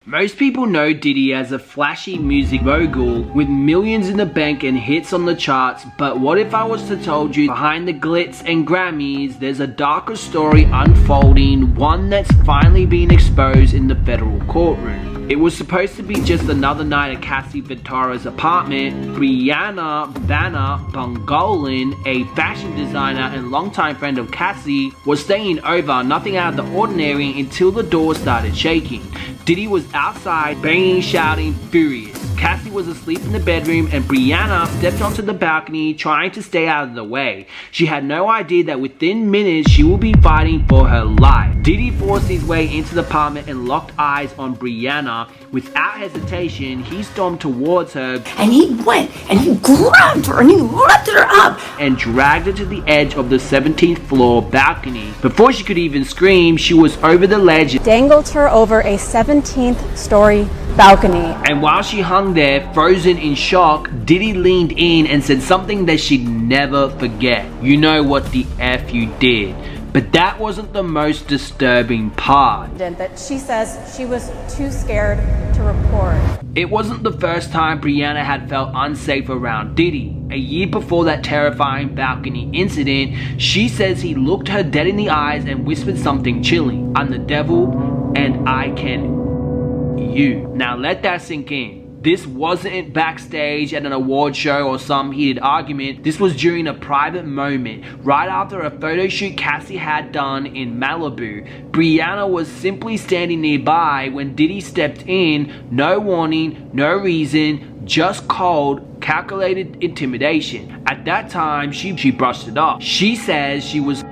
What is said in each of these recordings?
Most people know Diddy as a flashy music mogul with millions in the bank and hits on the charts, but what if I was to told you behind the glitz and Grammys there's a darker story unfolding, one that's finally been exposed in the federal courtroom. It was supposed to be just another night at Cassie Ventura's apartment. Bryana, Bana, Bongolan, a fashion designer and longtime friend of Cassie, was staying over, nothing out of the ordinary, until the door started shaking. Diddy was outside, banging, shouting, furious. Cassie was asleep in the bedroom and Bryana stepped onto the balcony trying to stay out of the way. She had no idea that within minutes she would be fighting for her life. Diddy forced his way into the apartment and locked eyes on Bryana. Without hesitation, he stormed towards her and he went and he grabbed her and he lifted her up and dragged her to the edge of the 17th floor balcony. Before she could even scream, she was over the ledge, dangled her over a 17th story balcony. And while she hung there, frozen in shock, Diddy leaned in and said something that she'd never forget. "You know what the F you did." But that wasn't the most disturbing part. That she says she was too scared to report. It wasn't the first time Bryana had felt unsafe around Diddy. A year before that terrifying balcony incident, she says he looked her dead in the eyes and whispered something chilling. "I'm the devil and I can you." Now let that sink in. This wasn't backstage at an award show or some heated argument. This was during a private moment, right after a photo shoot Cassie had done in Malibu. Bryana was simply standing nearby when Diddy stepped in. No warning, no reason, just cold, calculated intimidation. At that time, she brushed it off. She says she was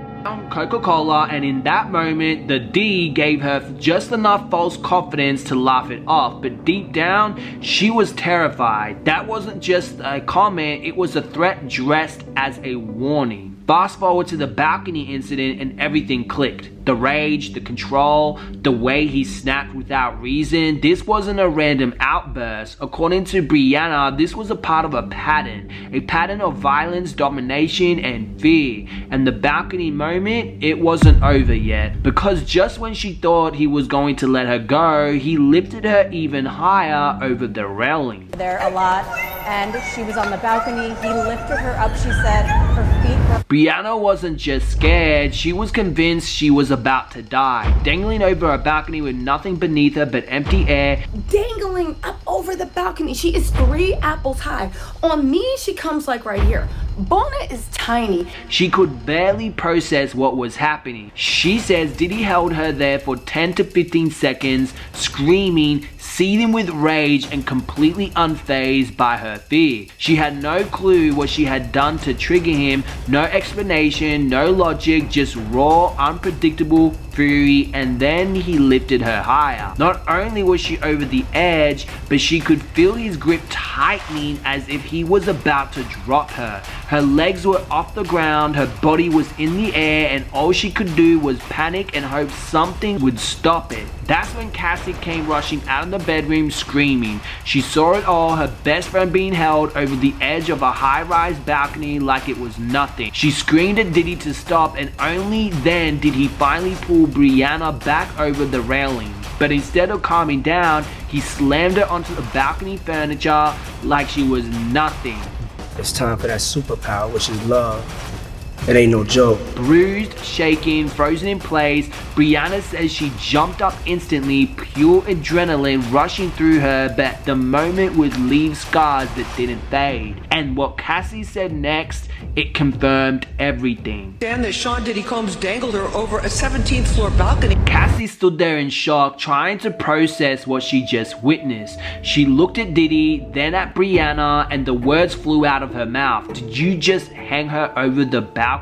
Coca-Cola, and in that moment the D gave her just enough false confidence to laugh it off, but deep down she was terrified. That wasn't just a comment, it was a threat dressed as a warning. Fast forward to the balcony incident and everything clicked. The rage, the control, the way he snapped without reason. This wasn't a random outburst. According to Bryana, this was a part of a pattern of violence, domination, and fear. And the balcony moment, it wasn't over yet. Because just when she thought he was going to let her go, he lifted her even higher over the railing. There a lot, and she was on the balcony. He lifted her up, she said, her feet were... Bryana wasn't just scared, she was convinced she was about to die. Dangling over a balcony with nothing beneath her but empty air. Dangling up over the balcony. She is 3 apples high. On me, she comes like right here. Bana is tiny. She could barely process what was happening. She says Diddy held her there for 10 to 15 seconds, screaming, seething with rage and completely unfazed by her fear. She had no clue what she had done to trigger him, no explanation, no logic, just raw, unpredictable fury, and then he lifted her higher. Not only was she over the edge, but she could feel his grip tightening as if he was about to drop her. Her legs were off the ground, her body was in the air, and all she could do was panic and hope something would stop it. That's when Cassie came rushing out of the bedroom screaming. She saw it all, her best friend being held over the edge of a high-rise balcony like it was nothing. She screamed at Diddy to stop, and only then did he finally pull Bryana back over the railing. But instead of calming down, he slammed her onto the balcony furniture like she was nothing. It's time for that superpower, which is love. It ain't no joke. Bruised, shaking, frozen in place, Bryana says she jumped up instantly, pure adrenaline rushing through her, but the moment would leave scars that didn't fade. And what Cassie said next, it confirmed everything. And that Sean Diddy Combs dangled her over a 17th floor balcony. Cassie stood there in shock, trying to process what she just witnessed. She looked at Diddy, then at Bryana, and the words flew out of her mouth. Did you just hang her over the balcony?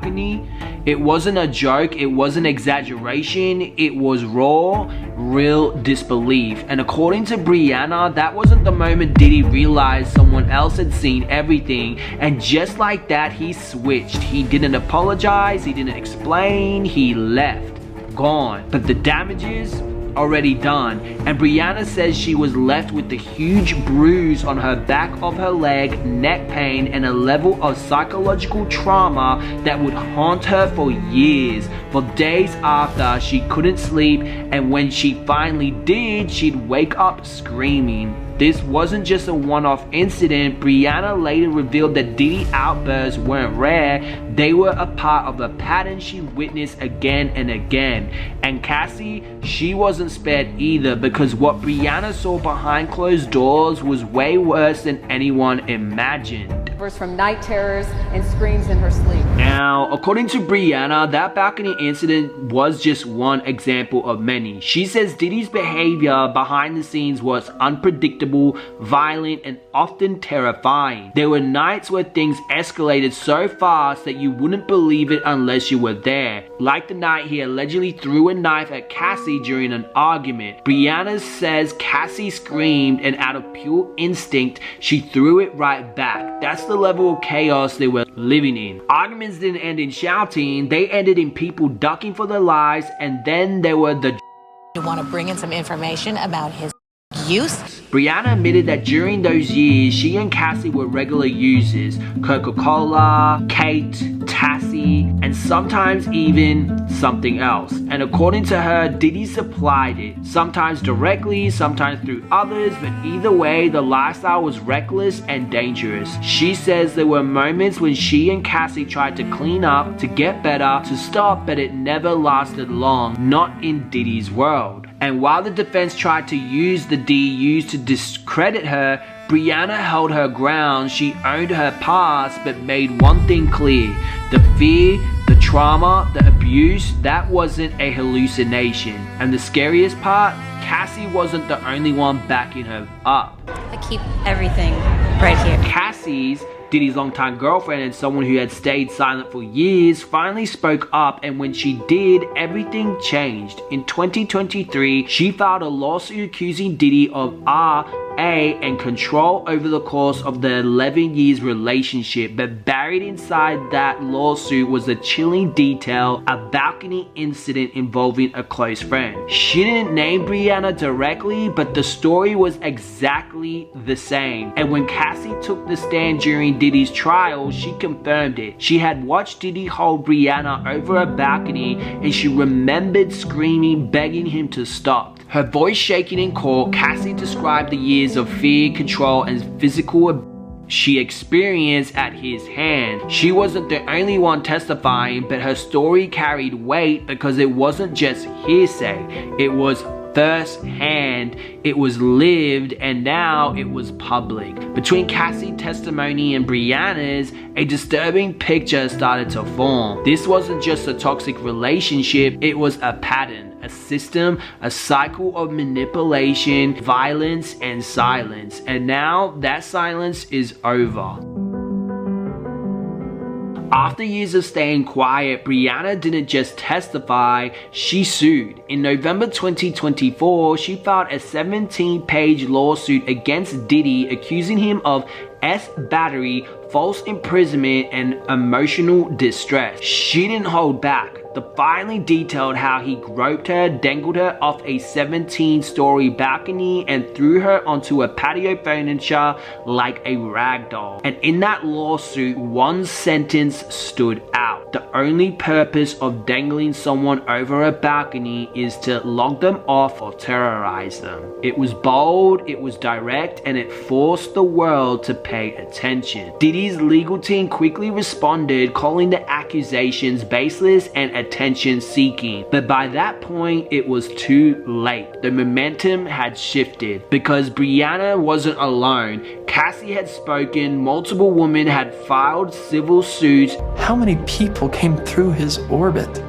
It wasn't a joke, it wasn't exaggeration, it was raw, real disbelief. And according to Bryana, that wasn't the moment Diddy realized someone else had seen everything, and just like that he switched. He didn't apologize, he didn't explain, he left. Gone. But the damages, already done, and Bryana says she was left with the huge bruise on her back of her leg, neck pain, and a level of psychological trauma that would haunt her for years. For days after, she couldn't sleep, and when she finally did, she'd wake up screaming. This wasn't just a one-off incident. Bryana later revealed that Diddy outbursts weren't rare. They were a part of a pattern she witnessed again and again. And Cassie, she wasn't spared either, because what Bryana saw behind closed doors was way worse than anyone imagined. From night terrors and screams in her sleep. Now, according to Bryana, that balcony incident was just one example of many. She says Diddy's behavior behind the scenes was unpredictable, violent, and often terrifying. There were nights where things escalated so fast that you wouldn't believe it unless you were there. Like the night he allegedly threw a knife at Cassie during an argument. Bryana says Cassie screamed, and out of pure instinct, she threw it right back. That's the level of chaos they were living in. Arguments didn't end in shouting, they ended in people ducking for their lives, and then there were the want to bring in some information about his use. Bryana admitted that during those years, she and Cassie were regular users. Coca-Cola, Kate, Tassie, and sometimes even something else. And according to her, Diddy supplied it. Sometimes directly, sometimes through others, but either way, the lifestyle was reckless and dangerous. She says there were moments when she and Cassie tried to clean up, to get better, to stop, but it never lasted long, not in Diddy's world. And while the defense tried to use the D used to discredit her, Bryana held her ground. She owned her past, but made one thing clear: the fear, the trauma, the abuse, that wasn't a hallucination. And the scariest part, Cassie wasn't the only one backing her up. I keep everything right here. Cassie's, Diddy's longtime girlfriend and someone who had stayed silent for years, finally spoke up, and when she did, everything changed. In 2023, she filed a lawsuit accusing Diddy of and control over the course of the 11 years relationship, but buried inside that lawsuit was a chilling detail, a balcony incident involving a close friend. She didn't name Bryana directly, but the story was exactly the same. And when Cassie took the stand during Diddy's trial, she confirmed it. She had watched Diddy hold Bryana over a balcony, and she remembered screaming, begging him to stop. Her voice shaking in court, Cassie described the years of fear, control, and physical abuse she experienced at his hand. She wasn't the only one testifying, but her story carried weight because it wasn't just hearsay. It was first hand, it was lived, and now it was public. Between Cassie's testimony and Bryana's, a disturbing picture started to form. This wasn't just a toxic relationship, it was a pattern, a system, a cycle of manipulation, violence, and silence. And now that silence is over. After years of staying quiet, Bryana didn't just testify, she sued. In November 2024, she filed a 17-page lawsuit against Diddy, accusing him of battery, false imprisonment, and emotional distress. She didn't hold back. The filing detailed how he groped her, dangled her off a 17-story balcony, and threw her onto a patio furniture like a rag doll. And in that lawsuit, one sentence stood out: the only purpose of dangling someone over a balcony is to log them off or terrorize them. It was bold, it was direct, and it forced the world to pay attention. Diddy's legal team quickly responded, calling the accusations baseless and attention-seeking. But by that point, it was too late. The momentum had shifted. Because Bryana wasn't alone. Cassie had spoken, multiple women had filed civil suits. How many people came through his orbit?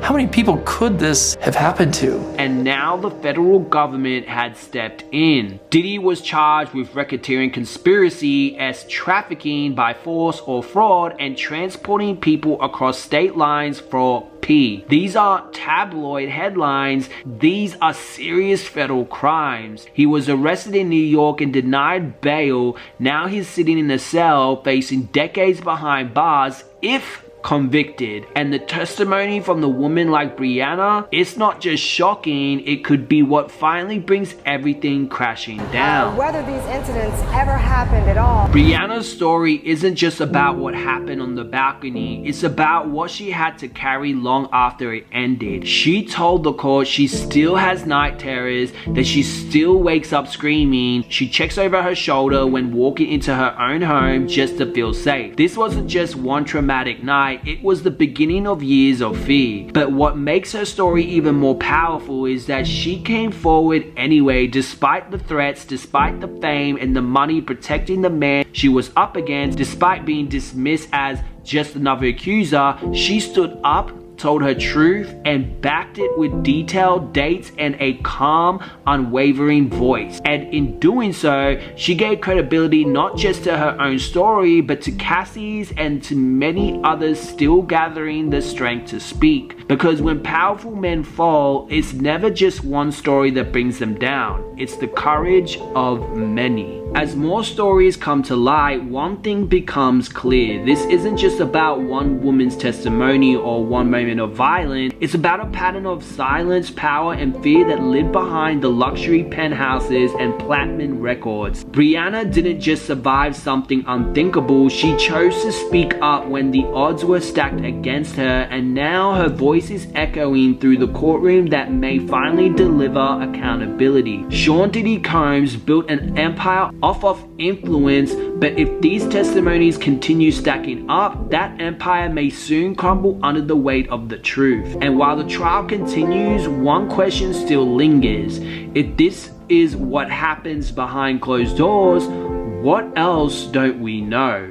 How many people could this have happened to? And now the federal government had stepped in. Diddy was charged with racketeering conspiracy as trafficking by force or fraud and transporting people across state lines for P. These are tabloid headlines. These are serious federal crimes. He was arrested in New York and denied bail. Now he's sitting in a cell facing decades behind bars if convicted. And the testimony from the woman like Bryana, it's not just shocking, it could be what finally brings everything crashing down. Whether these incidents ever happened at all. Bryana's story isn't just about what happened on the balcony, it's about what she had to carry long after it ended. She told the court she still has night terrors, that she still wakes up screaming, she checks over her shoulder when walking into her own home just to feel safe. This wasn't just one traumatic night, it was the beginning of years of fear. But what makes her story even more powerful is that she came forward anyway, despite the threats, despite the fame and the money protecting the man she was up against, despite being dismissed as just another accuser. She stood up, told her truth, and backed it with detailed dates and a calm, unwavering voice. And in doing so, she gave credibility not just to her own story, but to Cassie's and to many others still gathering the strength to speak. Because when powerful men fall, it's never just one story that brings them down. It's the courage of many. As more stories come to light, one thing becomes clear. This isn't just about one woman's testimony or one moment of violence. It's about a pattern of silence, power, and fear that lived behind the luxury penthouses and platinum records. Bryana didn't just survive something unthinkable, she chose to speak up when the odds were stacked against her, and now her voice is echoing through the courtroom that may finally deliver accountability. Sean Diddy Combs built an empire off of influence, but if these testimonies continue stacking up, that empire may soon crumble under the weight of the truth. And while the trial continues, one question still lingers. If this is what happens behind closed doors, what else don't we know?